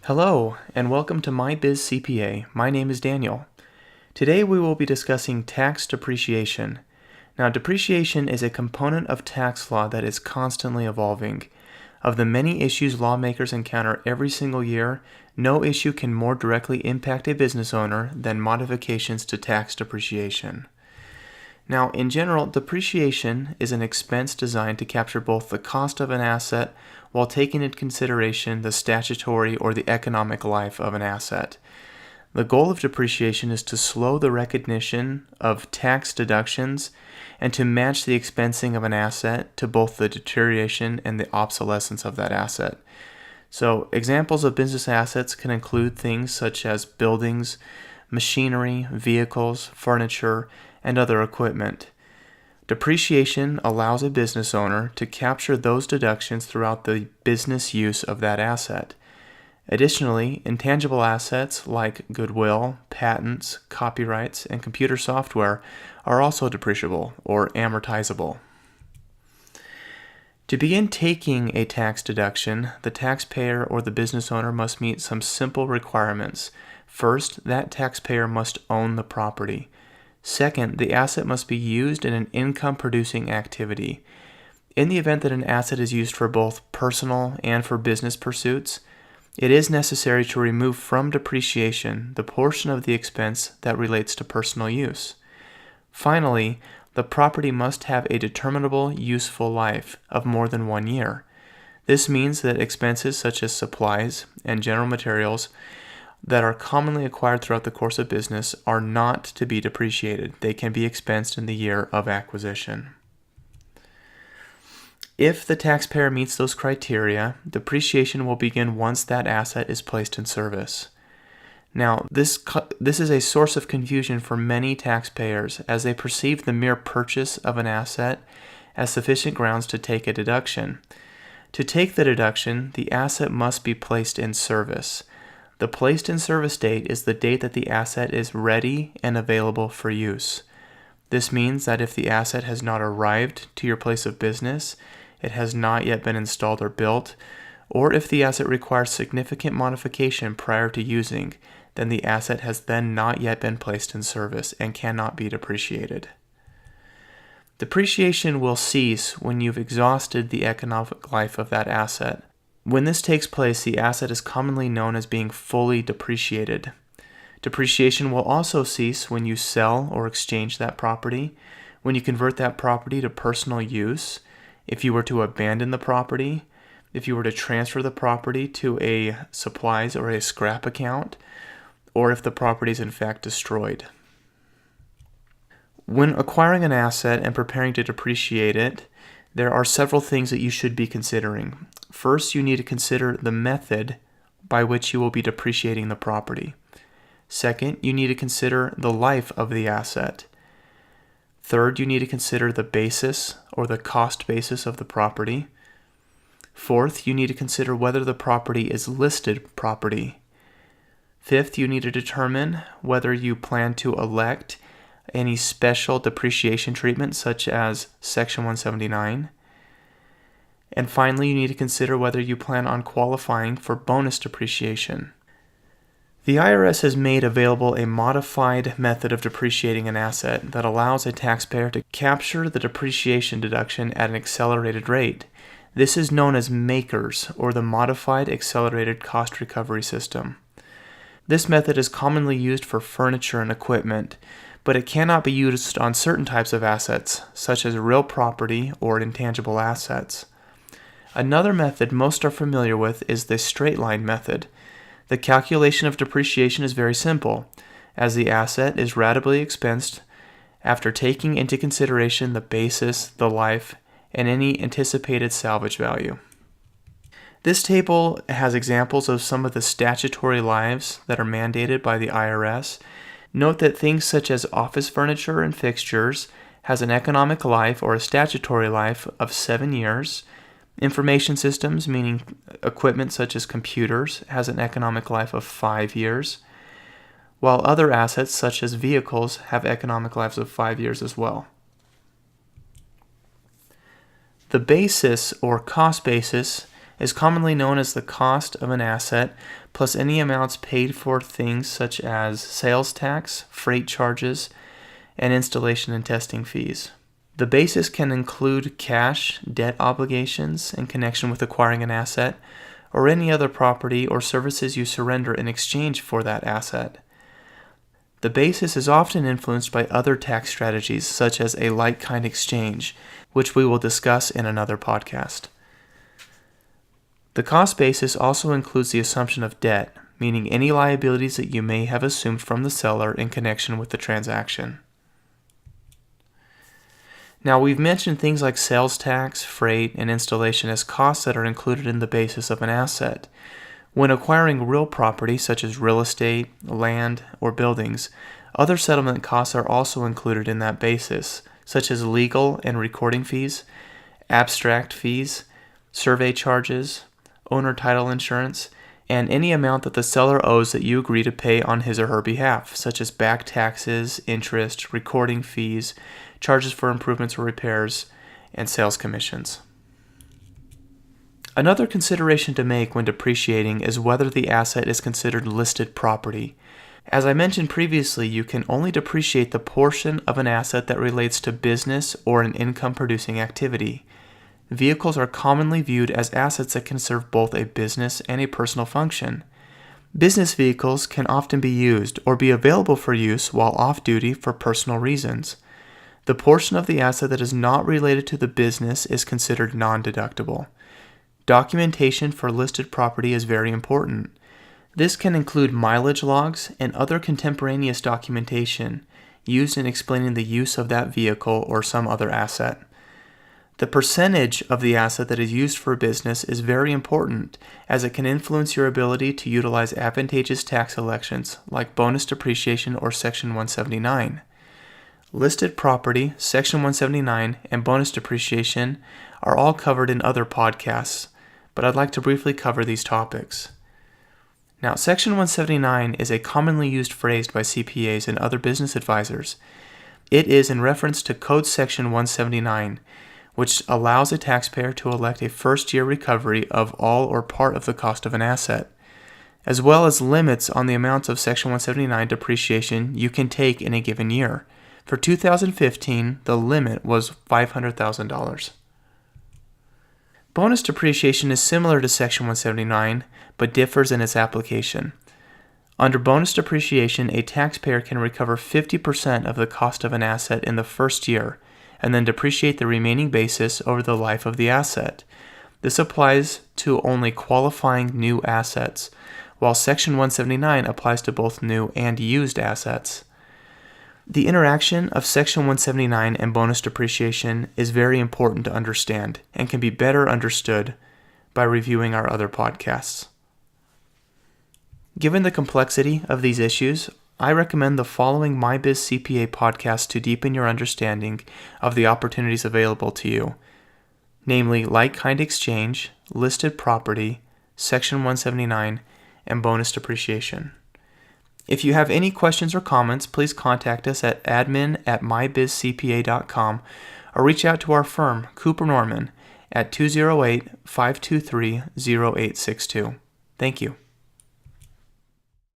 Hello, and welcome to My Biz CPA. My name is Daniel. Today we will be discussing tax depreciation. Now, depreciation is a component of tax law that is constantly evolving. Of the many issues lawmakers encounter every single year, no issue can more directly impact a business owner than modifications to tax depreciation. Now, in general, depreciation is an expense designed to capture both the cost of an asset while taking into consideration the statutory or the economic life of an asset. The goal of depreciation is to slow the recognition of tax deductions and to match the expensing of an asset to both the deterioration and the obsolescence of that asset. So, examples of business assets can include things such as buildings, machinery, vehicles, furniture, and other equipment. Depreciation allows a business owner to capture those deductions throughout the business use of that asset. Additionally, intangible assets like goodwill, patents, copyrights, and computer software are also depreciable or amortizable. To begin taking a tax deduction, the taxpayer or the business owner must meet some simple requirements. First, that taxpayer must own the property. Second, the asset must be used in an income-producing activity. In the event that an asset is used for both personal and for business pursuits, it is necessary to remove from depreciation the portion of the expense that relates to personal use. Finally, the property must have a determinable useful life of more than 1 year. This means that expenses such as supplies and general materials that are commonly acquired throughout the course of business are not to be depreciated. They can be expensed in the year of acquisition. If the taxpayer meets those criteria, depreciation will begin once that asset is placed in service. Now, this is a source of confusion for many taxpayers as they perceive the mere purchase of an asset as sufficient grounds to take a deduction. To take the deduction, the asset must be placed in service. The placed in service date is the date that the asset is ready and available for use. This means that if the asset has not arrived to your place of business, it has not yet been installed or built, or if the asset requires significant modification prior to using, then the asset has then not yet been placed in service and cannot be depreciated. Depreciation will cease when you've exhausted the economic life of that asset. When this takes place, the asset is commonly known as being fully depreciated. Depreciation will also cease when you sell or exchange that property, when you convert that property to personal use, if you were to abandon the property, if you were to transfer the property to a supplies or a scrap account, or if the property is in fact destroyed. When acquiring an asset and preparing to depreciate it, there are several things that you should be considering. First, you need to consider the method by which you will be depreciating the property. Second, you need to consider the life of the asset. Third, you need to consider the basis or the cost basis of the property. Fourth, you need to consider whether the property is listed property. Fifth, you need to determine whether you plan to elect any special depreciation treatment such as Section 179. And finally, you need to consider whether you plan on qualifying for bonus depreciation. The IRS has made available a modified method of depreciating an asset that allows a taxpayer to capture the depreciation deduction at an accelerated rate. This is known as MACRS, or the Modified Accelerated Cost Recovery System. This method is commonly used for furniture and equipment, but it cannot be used on certain types of assets, such as real property or intangible assets. Another method most are familiar with is the straight line method. The calculation of depreciation is very simple, as the asset is ratably expensed after taking into consideration the basis, the life, and any anticipated salvage value. This table has examples of some of the statutory lives that are mandated by the IRS. Note that things such as office furniture and fixtures has an economic life or a statutory life of 7 years. Information systems, meaning equipment such as computers, has an economic life of 5 years, while other assets such as vehicles have economic lives of 5 years as well. The basis or cost basis is commonly known as the cost of an asset plus any amounts paid for things such as sales tax, freight charges, and installation and testing fees. The basis can include cash, debt obligations in connection with acquiring an asset, or any other property or services you surrender in exchange for that asset. The basis is often influenced by other tax strategies such as a like-kind exchange, which we will discuss in another podcast. The cost basis also includes the assumption of debt, meaning any liabilities that you may have assumed from the seller in connection with the transaction. Now, we've mentioned things like sales tax, freight, and installation as costs that are included in the basis of an asset. When acquiring real property, such as real estate, land, or buildings, other settlement costs are also included in that basis, such as legal and recording fees, abstract fees, survey charges, owner title insurance, and any amount that the seller owes that you agree to pay on his or her behalf, such as back taxes, interest, recording fees, charges for improvements or repairs, and sales commissions. Another consideration to make when depreciating is whether the asset is considered listed property. As I mentioned previously, you can only depreciate the portion of an asset that relates to business or an income-producing activity. Vehicles are commonly viewed as assets that can serve both a business and a personal function. Business vehicles can often be used or be available for use while off-duty for personal reasons. The portion of the asset that is not related to the business is considered non-deductible. Documentation for listed property is very important. This can include mileage logs and other contemporaneous documentation used in explaining the use of that vehicle or some other asset. The percentage of the asset that is used for business is very important, as it can influence your ability to utilize advantageous tax elections like bonus depreciation or Section 179. Listed property, Section 179, and bonus depreciation are all covered in other podcasts, but I'd like to briefly cover these topics. Now, Section 179 is a commonly used phrase by CPAs and other business advisors. It is in reference to Code Section 179, which allows a taxpayer to elect a first-year recovery of all or part of the cost of an asset, as well as limits on the amounts of Section 179 depreciation you can take in a given year. For 2015, the limit was $500,000. Bonus depreciation is similar to Section 179, but differs in its application. Under bonus depreciation, a taxpayer can recover 50% of the cost of an asset in the first year, and then depreciate the remaining basis over the life of the asset. This applies to only qualifying new assets, while Section 179 applies to both new and used assets. The interaction of Section 179 and bonus depreciation is very important to understand and can be better understood by reviewing our other podcasts. Given the complexity of these issues, I recommend the following MyBiz CPA podcast to deepen your understanding of the opportunities available to you, namely like-kind exchange, listed property, Section 179, and bonus depreciation. If you have any questions or comments, please contact us at admin@mybizcpa.com or reach out to our firm, Cooper Norman, at 208-523-0862. Thank you.